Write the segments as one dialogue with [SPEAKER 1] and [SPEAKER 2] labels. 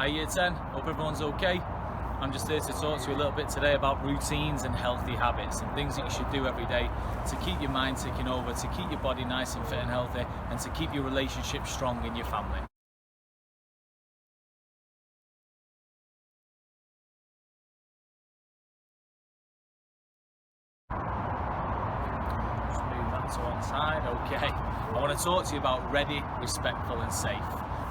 [SPEAKER 1] Hi Year 10, hope everyone's okay. I'm just here to talk to you a little bit today about routines and healthy habits and things that you should do every day to keep your mind ticking over, to keep your body nice and fit and healthy, and to keep your relationship strong in your family. Just move that to one side, okay. I want to talk to you about ready, respectful and safe.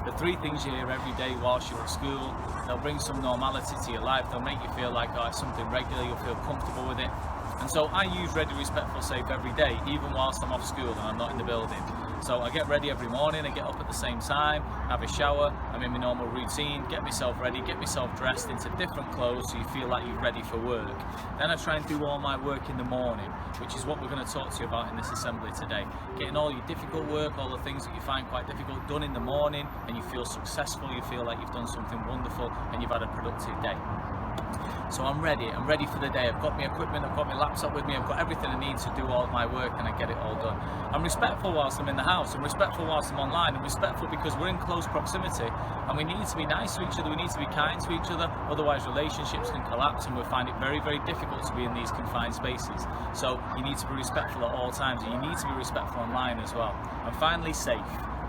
[SPEAKER 1] The three things you hear every day whilst you're at school. They'll bring some normality to your life, they'll make you feel like it's something regular, you'll feel comfortable with it. And so I use ready, respectful, safe every day, even whilst I'm off school and I'm not in the building. So I get ready every morning, I get up at the same time, have a shower, I'm in my normal routine, get myself ready, get myself dressed into different clothes so you feel like you're ready for work. Then I try and do all my work in the morning, which is what we're going to talk to you about in this assembly today. Getting all your difficult work, all the things that you find quite difficult, done in the morning, and you feel successful, you feel like you've done something wonderful and you've had a productive day. So I'm ready for the day. I've got my equipment, I've got my laptop with me, I've got everything I need to do all my work and I get it all done. I'm respectful whilst I'm in the house, I'm respectful whilst I'm online, I'm respectful because we're in close proximity and we need to be nice to each other, we need to be kind to each other, otherwise relationships can collapse and we'll find it very, very difficult to be in these confined spaces. So you need to be respectful at all times and you need to be respectful online as well. And finally, safe.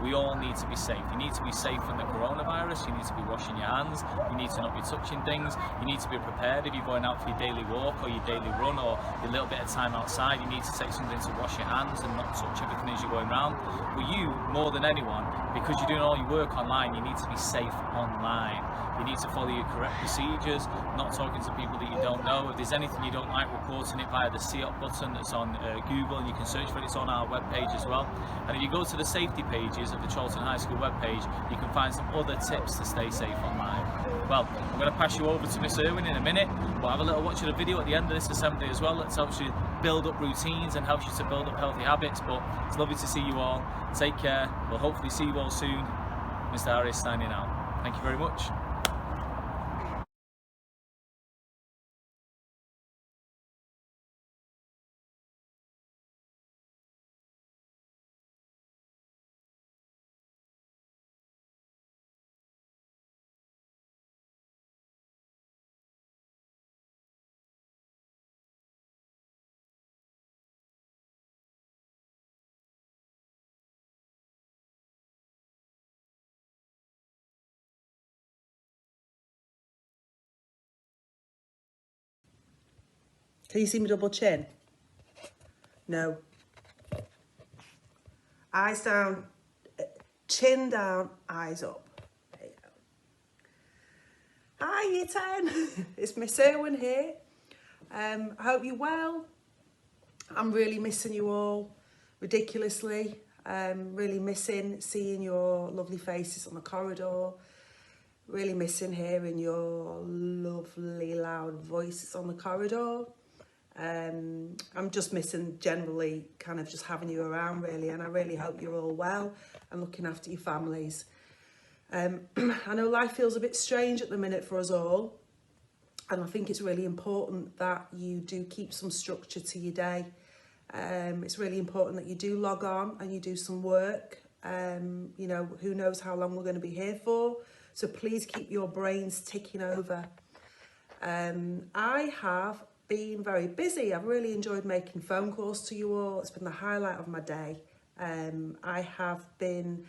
[SPEAKER 1] We all need to be safe. You need to be safe from the coronavirus, you need to be washing your hands, you need to not be touching things, you need to be prepared if you're going out for your daily walk or your daily run or your little bit of time outside, you need to take something to wash your hands and not touch everything as you're going around. But you, more than anyone, because you're doing all your work online, you need to be safe online. You need to follow your correct procedures, not talking to people that you don't know. If there's anything you don't like, reporting it via the CEOP button that's on Google, and you can search for it, it's on our webpage as well. And if you go to the safety pages of the Chorlton High School webpage, you can find some other tips to stay safe online. Well, I'm going to pass you over to Miss Irwin in a minute. We'll have a little watch of the video at the end of this assembly as well. That helps you build up routines and helps you to build up healthy habits. But it's lovely to see you all. Take care. We'll hopefully see you all soon. Mr. Harris signing out. Thank you very much.
[SPEAKER 2] Can you see my double chin? No. Eyes down, chin down, eyes up. There you go. Hi, Year 10. It's Miss Irwin here. I hope you're well. I'm really missing you all, ridiculously. Really missing seeing your lovely faces on the corridor. Really missing hearing your lovely loud voices on the corridor. I'm just missing generally kind of just having you around really, and I really hope you're all well and looking after your families. I know life feels a bit strange at the minute for us all, and I think it's really important that you do keep some structure to your day. It's really important that you do log on and you do some work. You know, who knows how long we're going to be here for, so please keep your brains ticking over. I have been very busy. I've really enjoyed making phone calls to you all. It's been the highlight of my day. I have been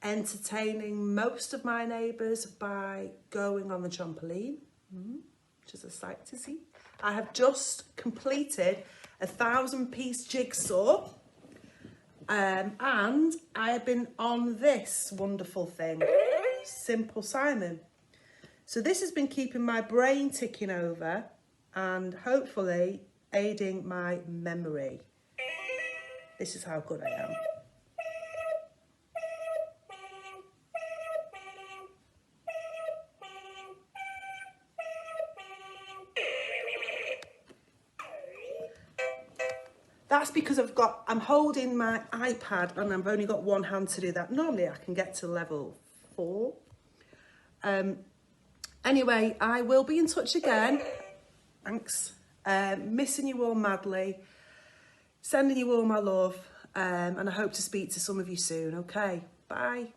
[SPEAKER 2] entertaining most of my neighbours by going on the trampoline, which is a sight to see. I have just completed a 1,000-piece jigsaw, and I have been on this wonderful thing, Simple Simon. So this has been keeping my brain ticking over and hopefully aiding my memory. This is how good I am. That's because I'm holding my iPad and I've only got one hand to do that. Normally I can get to level 4. Anyway, I will be in touch again. Thanks. Missing you all madly. Sending you all my love. And I hope to speak to some of you soon. Okay, bye.